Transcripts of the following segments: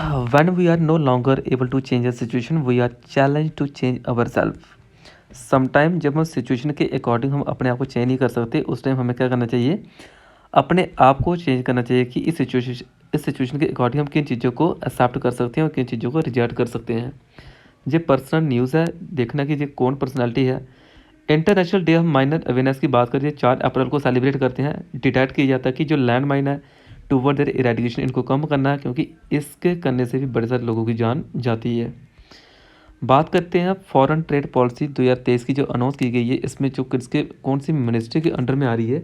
When we are no longer able to change a situation, we are challenged to change ourselves. Sometime जब हम situation के according हम अपने आप को चेंज नहीं कर सकते, उस टाइम हमें क्या करना चाहिए, अपने आप को चेंज करना चाहिए कि इस सिचुएशन के अकॉर्डिंग हम किन चीज़ों को एक्सेप्ट कर सकते हैं और किन चीज़ों को रिजेक्ट कर सकते हैं। ये पर्सनल न्यूज़ है, देखना कि ये कौन पर्सनालिटी है। International day of minor awareness की बात करिए, 4 अप्रैल को सेलिब्रेट करते हैं। डिटेक्ट किया जाता है कि जो लैंड माइन है टूवर्ड देयर इरेडिकेशन, इनको कम करना है, क्योंकि इसके करने से भी बड़े सारे लोगों की जान जाती है। बात करते हैं फॉरेन ट्रेड पॉलिसी 2023 की जो अनाउंस की गई है, इसमें जो किसके कौन सी मिनिस्ट्री के अंडर में आ रही है,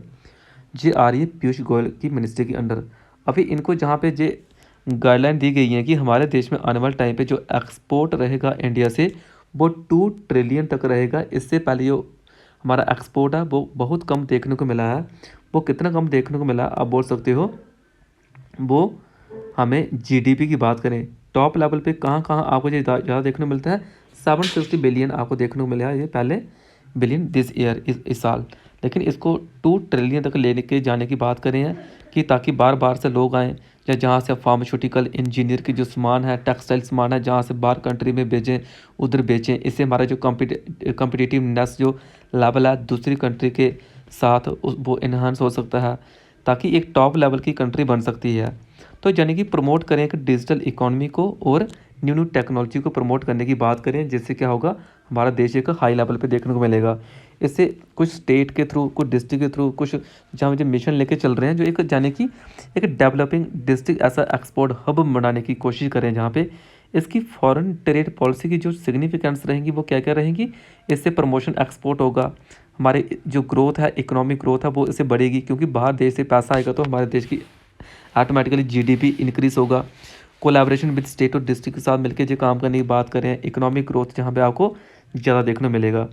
ये आ रही है पीयूष गोयल की मिनिस्ट्री के अंडर। अभी इनको जहाँ पे ये गाइडलाइन दी गई है कि हमारे देश में आने वाले टाइम पे जो एक्सपोर्ट रहेगा इंडिया से वो 2 ट्रिलियन तक रहेगा। इससे पहले जो हमारा एक्सपोर्ट है वो बहुत कम देखने को मिला है। वो कितना कम देखने को मिला आप बोल सकते हो, वो हमें जीडीपी की बात करें टॉप लेवल पे कहाँ कहाँ आपको ये ज़्यादा देखने को मिलता है, 760 बिलियन आपको देखने को मिला है ये पहले बिलियन दिस ईयर इस साल। लेकिन इसको 2 ट्रिलियन तक लेने के जाने की बात करें हैं कि ताकि बार बार से लोग आएँ, या जहाँ से फार्मास्यूटिकल इंजीनियर की जो सामान है, टेक्सटाइल सामान है, जहाँ से बाहर कंट्री में भेजें उधर बेचें। इससे हमारा जो कम्पिटिटिवनेस जो लेवल है दूसरी कंट्री के साथ वो इन्हांस हो सकता है, ताकि एक टॉप लेवल की कंट्री बन सकती है। तो यानी कि प्रमोट करें कि डिजिटल इकोनॉमी को और न्यू न्यू टेक्नोलॉजी को प्रमोट करने की बात करें, जिससे क्या होगा, हमारा देश एक हाई लेवल पे देखने को मिलेगा। इससे कुछ स्टेट के थ्रू, कुछ डिस्ट्रिक्ट के थ्रू, कुछ जहाँ मुझे मिशन लेके चल रहे हैं, जो एक यानी कि एक डेवलपिंग डिस्ट्रिक्ट ऐसा एक्सपोर्ट हब बनाने की कोशिश करें, जहाँ पे इसकी फॉरेन ट्रेड पॉलिसी की जो सिग्निफिकेंस रहेंगी वो क्या क्या रहेंगी। इससे प्रमोशन एक्सपोर्ट होगा, हमारे जो ग्रोथ है, इकोनॉमिक ग्रोथ है वो इससे बढ़ेगी, क्योंकि बाहर देश से पैसा आएगा तो हमारे देश की ऑटोमेटिकली जीडीपी इंक्रीज होगा। कोलैबोरेशन विद स्टेट और डिस्ट्रिक्ट के साथ मिलकर जो काम करने की बात करें, इकोनॉमिक ग्रोथ जहाँ पे आपको ज़्यादा देखने को मिलेगा।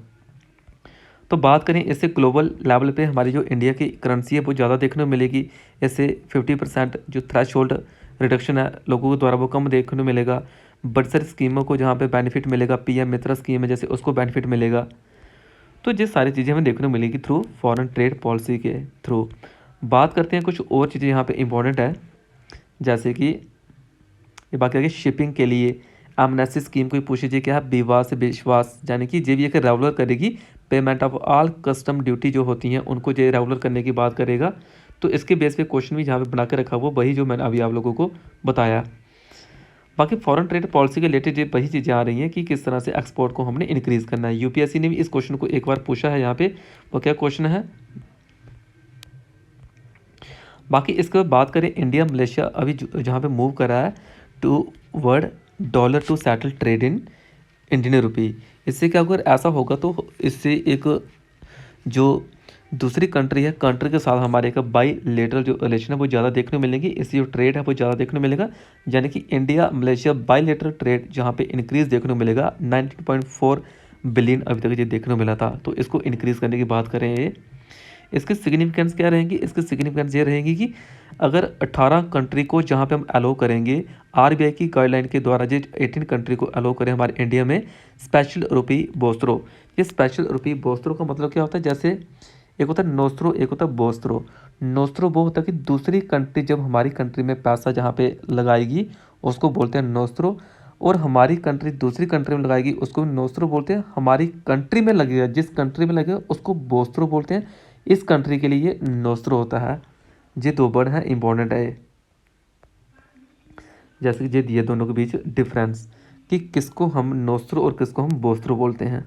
तो बात करें इससे ग्लोबल लेवल पे हमारी जो इंडिया की करेंसी है वो ज़्यादा देखने को मिलेगी। इससे 50% जो थ्रेशोल्ड रिडक्शन है लोगों के द्वारा वो कम देखने को मिलेगा। बड़ी सारी स्कीमों को जहाँ पे बेनिफिट मिलेगा, पीएम मित्रा स्कीम है जैसे, उसको बेनिफिट मिलेगा। तो ये सारी चीज़ें हमें देखने को मिलेगी थ्रू फॉरेन ट्रेड पॉलिसी के थ्रू। बात करते हैं कुछ और चीज़ें यहाँ पे इंपॉर्टेंट है, जैसे कि ये बात करेंगे शिपिंग के लिए एमनेस्टी स्कीम को पूछी जाए क्या है, विवाद से विश्वास, यानी कि ये भी एक रेगुलर करेगी payment of all custom duty जो होती हैं उनको जो रेगुलर करने की बात करेगा। तो इसके बेस पे क्वेश्चन भी जहाँ पे बना के रखा हुआ वही जो मैंने अभी आप लोगों को बताया। बाकी फॉरेन ट्रेड पॉलिसी के रिलेटेड ये वही चीज़ें आ रही हैं कि किस तरह से एक्सपोर्ट को हमने इंक्रीज़ करना है। यूपीएससी ने भी इस क्वेश्चन को एक बार पूछा है यहाँ पे, वो क्या क्वेश्चन है। बाकी इसके बाद बात करें इंडिया मलेशिया अभी जहाँ पे मूव कर रहा है toward dollar to settle trade in Indian rupee. इससे क्या अगर ऐसा होगा तो इससे एक जो दूसरी कंट्री है, कंट्री के साथ हमारे एक बाई लेटरल जो रिलेशन है वो ज़्यादा देखने को मिलेंगी। इससे जो ट्रेड है वो ज़्यादा देखने को मिलेगा, यानी कि India Malaysia by lateral trade जहाँ पे इंक्रीज़ देखने को मिलेगा 19.4 बिलियन अभी तक ये देखने को मिला था। तो इसको इंक्रीज़ करने की बात करें, ये इसकी सिग्निफिकेंस क्या रहेंगी, इसकी सिग्निफिकेंस ये रहेगी कि अगर 18 कंट्री को जहाँ पे हम अलो करेंगे आरबीआई की गाइडलाइन के द्वारा, जो 18 कंट्री को अलो करें हमारे इंडिया में स्पेशल रुपी बोस्त्रो। ये स्पेशल रुपी बोस्त्रो का मतलब क्या होता है, जैसे एक होता है नोस्त्रो, एक होता है बोस्त्रो। नोस्त्रो वो होता है कि दूसरी कंट्री जब हमारी कंट्री में पैसा जहाँ पे लगाएगी उसको बोलते हैं नोस्त्रो, और हमारी कंट्री दूसरी कंट्री में लगाएगी उसको नोस्त्रो बोलते हैं। हमारी कंट्री में लगेगा, जिस कंट्री में लगेगा उसको बोस्त्रो बोलते हैं। इस कंट्री के लिए ये नोस्त्रो होता है। ये 2 वर्ड हैं, इंपॉर्टेंट है ये। जैसे कि ये दिए दोनों के बीच डिफरेंस कि किसको हम नोस्त्रो और किसको हम बोस्त्रो बोलते हैं।